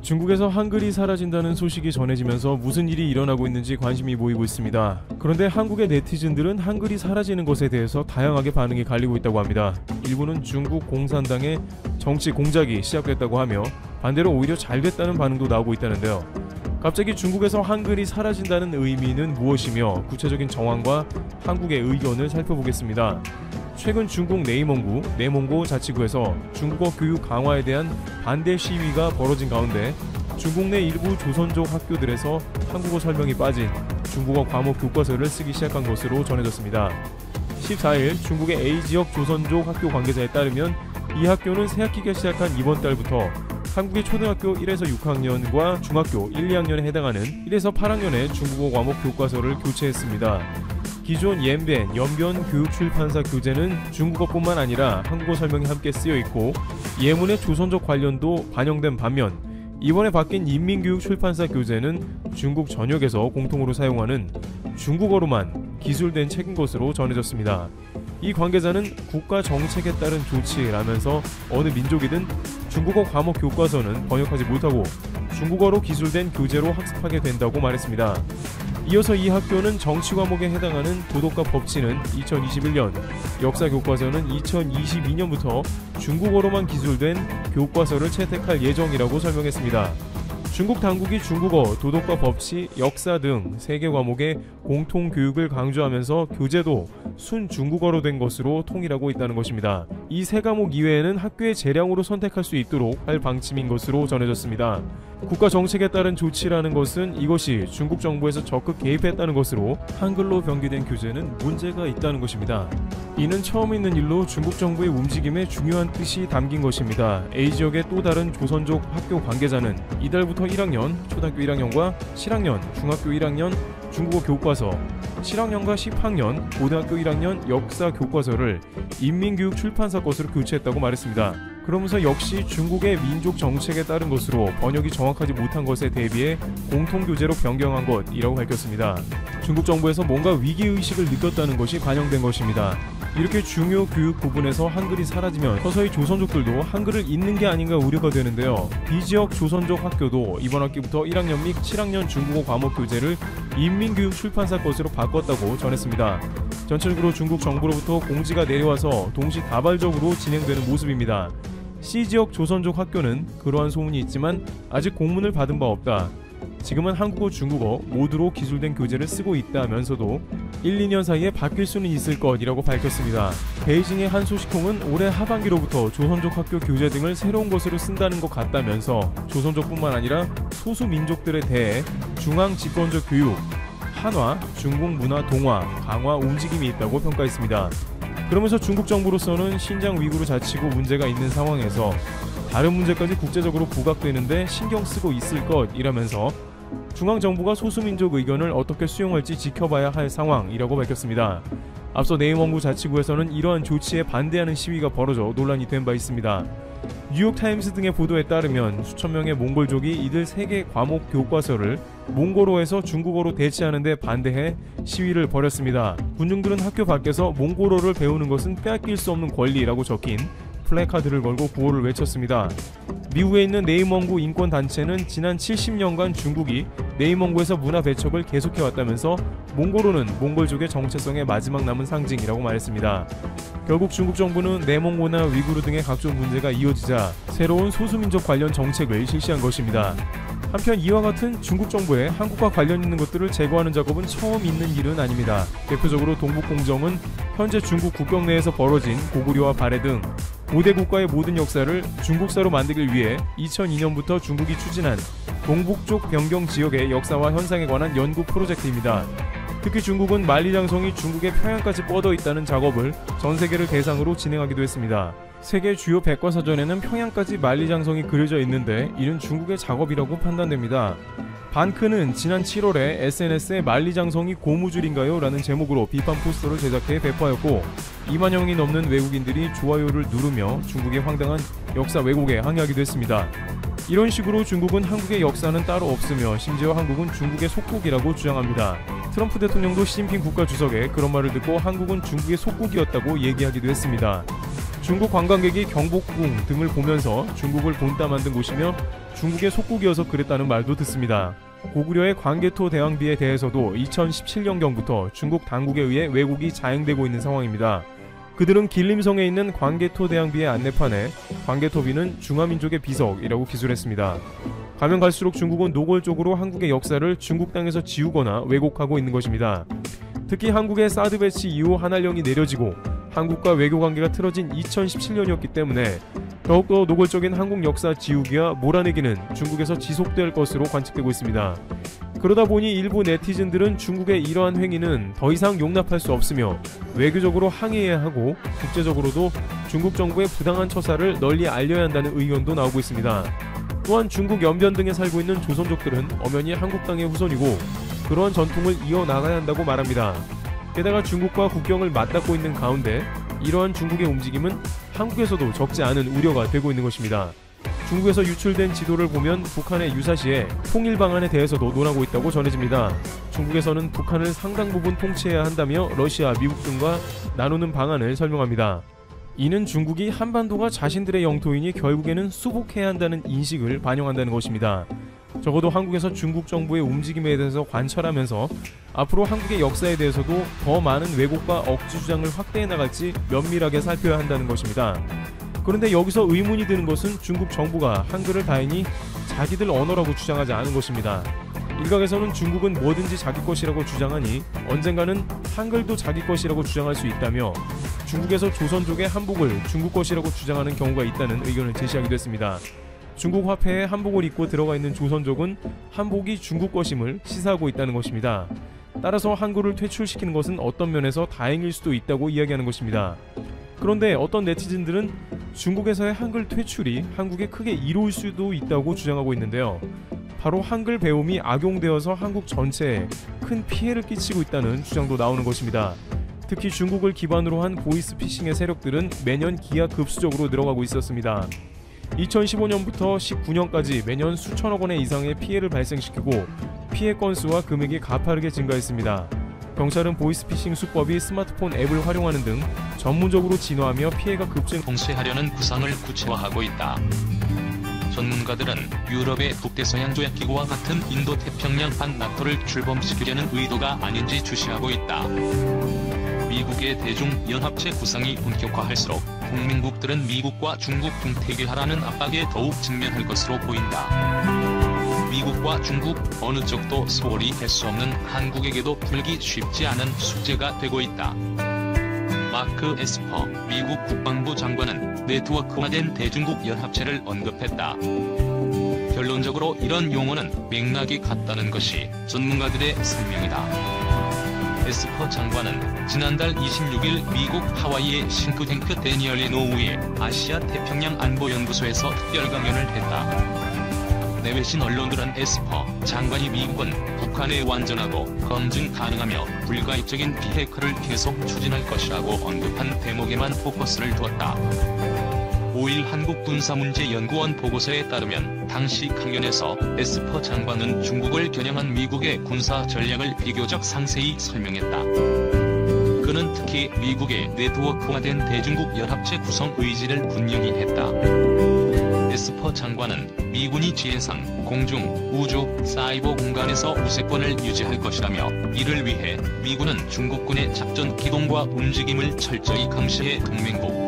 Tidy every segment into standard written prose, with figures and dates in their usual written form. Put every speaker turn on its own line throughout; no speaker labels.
중국에서 한글이 사라진다는 소식이 전해지면서 무슨 일이 일어나고 있는지 관심이 모이고 있습니다. 그런데 한국의 네티즌들은 한글이 사라지는 것에 대해서 다양하게 반응이 갈리고 있다고 합니다. 일부는 중국 공산당의 정치 공작이 시작됐다고 하며 반대로 오히려 잘 됐다는 반응도 나오고 있다는데요. 갑자기 중국에서 한글이 사라진다는 의미는 무엇이며 구체적인 정황과 한국의 의견을 살펴보겠습니다. 최근 중국 내몽고 자치구에서 중국어 교육 강화에 대한 반대 시위가 벌어진 가운데 중국 내 일부 조선족 학교들에서 한국어 설명이 빠진 중국어 과목 교과서를 쓰기 시작한 것으로 전해졌습니다. 14일 중국의 A지역 조선족 학교 관계자에 따르면 이 학교는 새학기가 시작한 이번 달부터 한국의 초등학교 1에서 6학년과 중학교 1, 2학년에 해당하는 1에서 8학년의 중국어 과목 교과서를 교체했습니다. 기존 연변 교육출판사 교재는 중국어뿐만 아니라 한국어 설명이 함께 쓰여있고 예문의 조선족 관련도 반영된 반면 이번에 바뀐 인민교육출판사 교재는 중국 전역에서 공통으로 사용하는 중국어로만 기술된 책인 것으로 전해졌습니다. 이 관계자는 국가 정책에 따른 조치라면서 어느 민족이든 중국어 과목 교과서는 번역하지 못하고 중국어로 기술된 교재로 학습하게 된다고 말했습니다. 이어서 이 학교는 정치 과목에 해당하는 도덕과 법치는 2021년, 역사 교과서는 2022년부터 중국어로만 기술된 교과서를 채택할 예정이라고 설명했습니다. 중국 당국이 중국어, 도덕과 법치, 역사 등 3개 과목의 공통 교육을 강조하면서 교재도 순중국어로 된 것으로 통일하고 있다는 것입니다. 이 3과목 이외에는 학교의 재량으로 선택할 수 있도록 할 방침인 것으로 전해졌습니다. 국가 정책에 따른 조치라는 것은 이것이 중국 정부에서 적극 개입했다는 것으로 한글로 변기된 교재는 문제가 있다는 것입니다. 이는 처음 있는 일로 중국 정부의 움직임에 중요한 뜻이 담긴 것입니다. A지역의 또 다른 조선족 학교 관계자는 이달부터 1학년, 초등학교 1학년과 7학년, 중학교 1학년 중국어 교과서, 7학년과 10학년, 고등학교 1학년 역사 교과서를 인민교육출판사 것으로 교체했다고 말했습니다. 그러면서 역시 중국의 민족 정책에 따른 것으로 번역이 정확하지 못한 것에 대비해 공통교재로 변경한 것이라고 밝혔습니다. 중국 정부에서 뭔가 위기의식을 느꼈다는 것이 반영된 것입니다. 이렇게 중요 교육 부분에서 한글이 사라지면 서서히 조선족들도 한글을 잊는 게 아닌가 우려가 되는데요. B지역 조선족 학교도 이번 학기부터 1학년 및 7학년 중국어 과목 교재를 인민교육출판사 것으로 바꿨다고 전했습니다. 전체적으로 중국 정부로부터 공지가 내려와서 동시다발적으로 진행되는 모습입니다. C지역 조선족 학교는 그러한 소문이 있지만 아직 공문을 받은 바 없다. 지금은 한국어, 중국어 모두로 기술된 교재를 쓰고 있다면서도 1, 2년 사이에 바뀔 수는 있을 것이라고 밝혔습니다. 베이징의 한 소식통은 올해 하반기로부터 조선족 학교 교재 등을 새로운 것으로 쓴다는 것 같다면서 조선족뿐만 아니라 소수민족들에 대해 중앙 집권적 교육, 한화, 중국 문화 동화, 강화 움직임이 있다고 평가했습니다. 그러면서 중국 정부로서는 신장 위구르 자치구 문제가 있는 상황에서 다른 문제까지 국제적으로 부각되는데 신경 쓰고 있을 것이라면서 중앙정부가 소수민족 의견을 어떻게 수용할지 지켜봐야 할 상황이라고 밝혔습니다. 앞서 내몽고 자치구에서는 이러한 조치에 반대하는 시위가 벌어져 논란이 된 바 있습니다. 뉴욕타임스 등의 보도에 따르면 수천 명의 몽골족이 이들 3개 과목 교과서를 몽골어에서 중국어로 대체하는 데 반대해 시위를 벌였습니다. 군중들은 학교 밖에서 몽골어를 배우는 것은 빼앗길 수 없는 권리라고 적힌 플래카드를 걸고 구호를 외쳤습니다. 미국에 있는 내몽고 인권단체는 지난 70년간 중국이 내몽고에서 문화 배척을 계속해왔다면서 몽골어는 몽골족의 정체성의 마지막 남은 상징이라고 말했습니다. 결국 중국 정부는 내몽고나 위구르 등의 각종 문제가 이어지자 새로운 소수민족 관련 정책을 실시한 것입니다. 한편 이와 같은 중국 정부의 한국과 관련 있는 것들을 제거하는 작업은 처음 있는 일은 아닙니다. 대표적으로 동북공정은 현재 중국 국경 내에서 벌어진 고구려와 발해 등 5대 국가의 모든 역사를 중국사로 만들기 위해 2002년부터 중국이 추진한 동북쪽 변경 지역의 역사와 현상에 관한 연구 프로젝트입니다. 특히 중국은 만리장성이 중국의 평양까지 뻗어 있다는 작업을 전 세계를 대상으로 진행하기도 했습니다. 세계 주요 백과사전에는 평양까지 만리장성이 그려져 있는데 이는 중국의 작업이라고 판단됩니다. 반크는 지난 7월에 SNS에 만리장성이 고무줄인가요? 라는 제목으로 비판 포스터를 제작해 배포하였고 2만명이 넘는 외국인들이 좋아요를 누르며 중국의 황당한 역사 왜곡에 항의하기도 했습니다. 이런 식으로 중국은 한국의 역사는 따로 없으며 심지어 한국은 중국의 속국이라고 주장합니다. 트럼프 대통령도 시진핑 국가주석의 그런 말을 듣고 한국은 중국의 속국이었다고 얘기하기도 했습니다. 중국 관광객이 경복궁 등을 보면서 중국을 본따 만든 곳이며 중국의 속국이어서 그랬다는 말도 듣습니다. 고구려의 광개토 대왕비에 대해서도 2017년경부터 중국 당국에 의해 왜곡이 자행되고 있는 상황입니다. 그들은 길림성에 있는 광개토 대왕비의 안내판에 광개토비는 중화민족의 비석이라고 기술했습니다. 가면 갈수록 중국은 노골적으로 한국의 역사를 중국 땅에서 지우거나 왜곡하고 있는 것입니다. 특히 한국의 사드 배치 이후 한한령이 내려지고 한국과 외교관계가 틀어진 2017년이었기 때문에 더욱더 노골적인 한국 역사 지우기와 몰아내기는 중국에서 지속될 것으로 관측되고 있습니다. 그러다 보니 일부 네티즌들은 중국의 이러한 행위는 더 이상 용납할 수 없으며 외교적으로 항의해야 하고 국제적으로도 중국 정부의 부당한 처사를 널리 알려야 한다는 의견도 나오고 있습니다. 또한 중국 연변 등에 살고 있는 조선족들은 엄연히 한국 땅의 후손이고 그러한 전통을 이어나가야 한다고 말합니다. 게다가 중국과 국경을 맞닿고 있는 가운데 이러한 중국의 움직임은 한국에서도 적지 않은 우려가 되고 있는 것입니다. 중국에서 유출된 지도를 보면 북한의 유사시에 통일 방안에 대해서도 논하고 있다고 전해집니다. 중국에서는 북한을 상당 부분 통치해야 한다며 러시아, 미국 등과 나누는 방안을 설명합니다. 이는 중국이 한반도가 자신들의 영토이니 결국에는 수복해야 한다는 인식을 반영한다는 것입니다. 적어도 한국에서 중국 정부의 움직임에 대해서 관찰하면서 앞으로 한국의 역사에 대해서도 더 많은 왜곡과 억지 주장을 확대해 나갈지 면밀하게 살펴야 한다는 것입니다. 그런데 여기서 의문이 드는 것은 중국 정부가 한글을 다행히 자기들 언어라고 주장하지 않은 것입니다. 일각에서는 중국은 뭐든지 자기 것이라고 주장하니 언젠가는 한글도 자기 것이라고 주장할 수 있다며 중국에서 조선족의 한복을 중국 것이라고 주장하는 경우가 있다는 의견을 제시하기도 했습니다. 중국 화폐에 한복을 입고 들어가 있는 조선족은 한복이 중국 것임을 시사하고 있다는 것입니다. 따라서 한글을 퇴출시키는 것은 어떤 면에서 다행일 수도 있다고 이야기하는 것입니다. 그런데 어떤 네티즌들은 중국에서의 한글 퇴출이 한국에 크게 이로울 수도 있다고 주장하고 있는데요. 바로 한글 배움이 악용되어서 한국 전체에 큰 피해를 끼치고 있다는 주장도 나오는 것입니다. 특히 중국을 기반으로 한 보이스피싱의 세력들은 매년 기하급수적으로 늘어가고 있었습니다. 2015년부터 19년까지 매년 수천억 원의 이상의 피해를 발생시키고 피해 건수와 금액이 가파르게 증가했습니다. 경찰은 보이스피싱 수법이 스마트폰 앱을 활용하는 등 전문적으로 진화하며 피해가 급증
봉쇄하려는 구상을 구체화하고 있다. 전문가들은 유럽의 북대서양조약기구와 같은 인도태평양 반나토를 출범시키려는 의도가 아닌지 주시하고 있다. 미국의 대중연합체 구상이 본격화할수록 동맹국들은 미국과 중국 동태결하라는 압박에 더욱 직면할 것으로 보인다. 미국과 중국 어느 쪽도 소홀히 할 수 없는 한국에게도 풀기 쉽지 않은 숙제가 되고 있다. 마크 에스퍼 미국 국방부 장관은 네트워크화된 대중국 연합체를 언급했다. 결론적으로 이런 용어는 맥락이 같다는 것이 전문가들의 설명이다. 에스퍼 장관은 지난달 26일 미국 하와이의 싱크탱크 데니얼 노우의 아시아 태평양 안보연구소에서 특별 강연을 했다. 내외신 언론들은 에스퍼 장관이 미국은 북한에 완전하고 검증 가능하며 불가역적인 비핵화를 계속 추진할 것이라고 언급한 대목에만 포커스를 두었다. 5일 한국군사문제연구원 보고서에 따르면 당시 강연에서 에스퍼 장관은 중국을 겨냥한 미국의 군사 전략을 비교적 상세히 설명했다. 그는 특히 미국의 네트워크화된 대중국 연합체 구성 의지를 분명히 했다. 에스퍼 장관은 미군이 지해상, 공중, 우주, 사이버 공간에서 우세권을 유지할 것이라며 이를 위해 미군은 중국군의 작전 기동과 움직임을 철저히 감시해 동맹국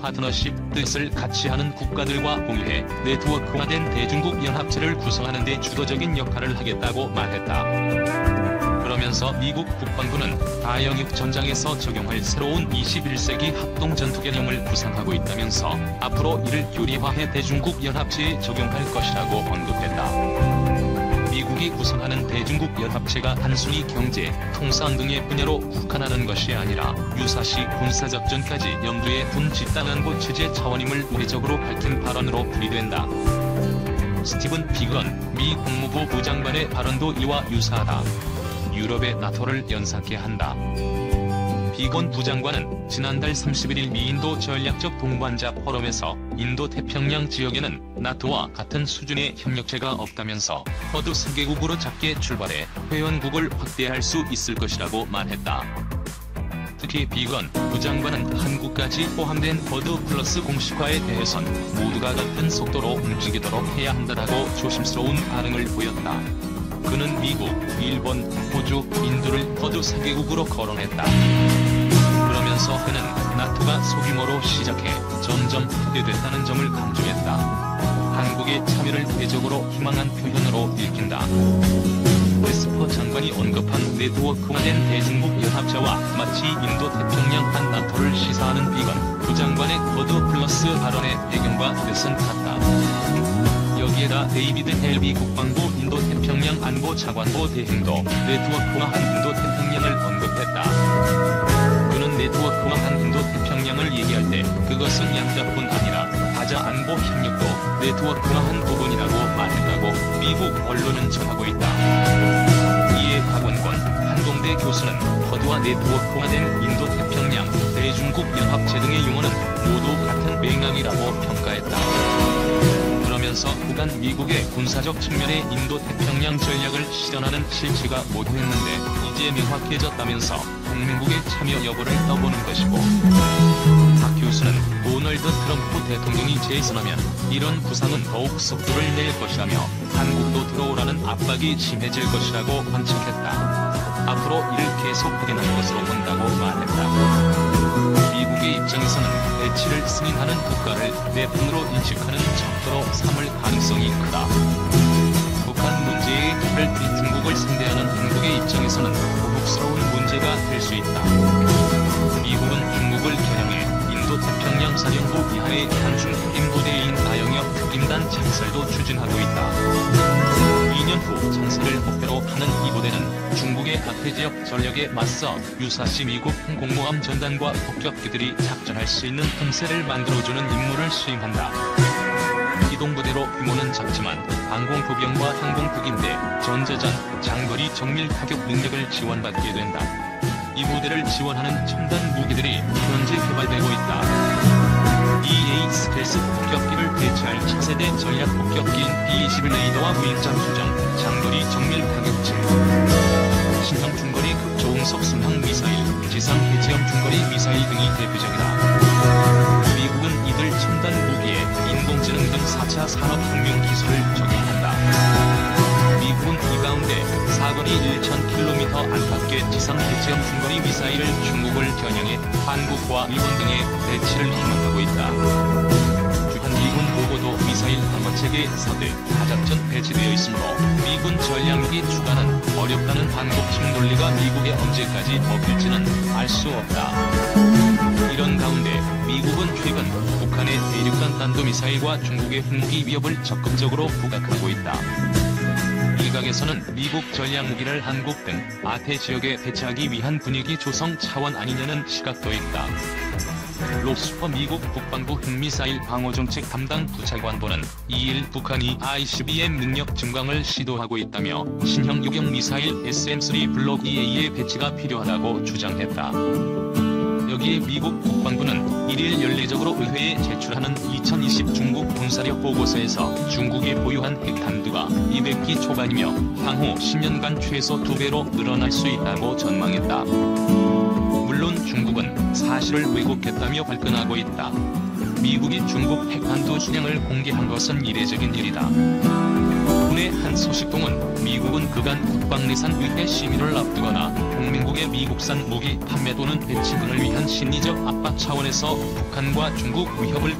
파트너십 뜻을 같이 하는 국가들과 공유해 네트워크화된 대중국 연합체를 구성하는 데 주도적인 역할을 하겠다고 말했다. 그러면서 미국 국방부는 다영역 전장에서 적용할 새로운 21세기 합동 전투 개념을 구상하고 있다면서 앞으로 이를 교리화해 대중국 연합체에 적용할 것이라고 언급했다. 미국이 구성하는 대중국 연합체가 단순히 경제, 통상 등의 분야로 국한하는 것이 아니라 유사시 군사작전까지 염두에 둔 집단안보 체제 차원임을 우회적으로 밝힌 발언으로 풀이된다. 스티븐 피건 미 국무부 부장관의 발언도 이와 유사하다. 유럽의 나토를 연상케 한다. 피건 부장관은 지난달 31일 미인도 전략적 동반자 포럼에서 인도-태평양 지역에는 나토와 같은 수준의 협력체가 없다면서 허드 3개국으로 작게 출발해 회원국을 확대할 수 있을 것이라고 말했다. 특히 비건, 부장관은 한국까지 포함된 버드 플러스 공식화에 대해선 모두가 같은 속도로 움직이도록 해야 한다고 조심스러운 반응을 보였다. 그는 미국, 일본, 호주, 인도를 버드 4개국으로 거론했다. 그러면서 그는 나토가 소규모로 시작해 점점 확대됐다는 점을 강조했다. 한국의 참여를 대적으로 희망한 표현으로 읽힌다. 에스퍼 장관이 언급한 네트워크화된 대중국 연합체와 마치 인도태평양 나토를 시사하는 비건, 부장관의 버드 플러스 발언의 배경과 뜻은 같다. 여기에다 데이비드 헬비 국방부 인도태평양 안보차관보 대행도 네트워크화한 인도태평양을 언급했다. 그는 네트워크화한 인도태평양을 얘기할 때 그것은 양자뿐 아니라 다자 안보 협력도 네트워크화한 부분이라고 말했다고 미국 언론은 전하고 있다. 이에 박원권 한동대 교수는 버드와 네트워크화된 인도태평양, 대중국 연합체 등의 용어는 모두 같은 맥락이라고 평가했다. 그러면서 그간 미국의 군사적 측면의 인도태평양 전략을 실현하는 실체가 모호했는데 이제 명확해졌다면서 동맹국의 참여 여부를 떠보는 것이고, 박 교수는 도널드 트럼프 대통령이 재선하면 이런 구상은 더욱 속도를 낼 것이라며 한국도 들어오라는 압박이 심해질 것이라고 관측했다. 앞으로 이를 계속 확인할 것으로 본다고 말했다. 미국의 입장에서는 배치를 승인하는 국가를 내 편으로 인식하는 척도로 삼을 가능성이 크다. 북한 문제의 특별히 중국을 상대하는 한국의 입장에서는 부국스러운 문제가 될 수 있다. 미국은 중국을 겨냥해 인도태평양 사령부 이하의 단순 핵임 부대인 다영역 특임단 창설도 추진하고 있다. 2년 후 창설을 목표로 하는 이 부대는 중국의 아태지역 전력에 맞서 유사시 미국 항공모함 전단과 폭격기들이 작전할 수 있는 틈새를 만들어주는 임무를 수행한다. 기동부대로 규모는 작지만 항공포병과 항공폭인대, 전자전, 장거리 정밀 타격 능력을 지원받게 된다. 이 부대를 지원하는 첨단 무기들이 현재 개발되고 있다. EA 스텔스 폭격기를 대체할 차세대 전략 폭격기인 B-21 레이더와 무인잠 수정, 장거리 정밀 타격체, 신형 중거리 극초음속 순항 미사일, 지상 해체형 중거리 미사일 등이 대표적이다. 미국은 이들 첨단 무기에 인공지능 등 4차 산업혁명 기술을 적용한다. 미국은 이 가운데 사거리 1,000km 안팎의 지상 해체형 중거리 미사일을 중국을 겨냥해 한국과 일본 등에 배치를 희망하고 있다. 주한 미군 보고도 미사일 방어체계 서드, 다작전 배치되어 있으므로 미군 전략력이 추가는 어렵다는 한국 측 논리가 미국에 언제까지 먹힐지는 알 수 없다. 이런 가운데 미국은 최근 북한의 대륙간 탄도미사일과 중국의 핵무기 위협을 적극적으로 부각하고 있다. 일각에서는 미국 전략무기를 한국 등 아태 지역에 배치하기 위한 분위기 조성 차원 아니냐는 시각도 있다. 록슈퍼 미국 국방부 핵미사일 방어정책 담당 부차관보는 2일 북한이 ICBM 능력 증강을 시도하고 있다며 신형 유격 미사일 SM-3 블록 EA의 배치가 필요하다고 주장했다. 여기에 미국 국방부는 1일 연례적으로 의회에 제출하는 2020 중국 군사력 보고서에서 중국이 보유한 핵탄두가 200기 초반이며 향후 10년간 최소 2배로 늘어날 수 있다고 전망했다. 물론 중국은 사실을 왜곡했다며 발끈하고 있다. 미국이 중국 핵탄두 수량을 공개한 것은 이례적인 일이다. 국내 한 소식통은 미국은 그간 국방내산의회 심의를 앞두거나 동맹국의 미국산 무기 판매 또는 배치 등을 위한 심리적 압박 차원에서 북한과 중국 위협을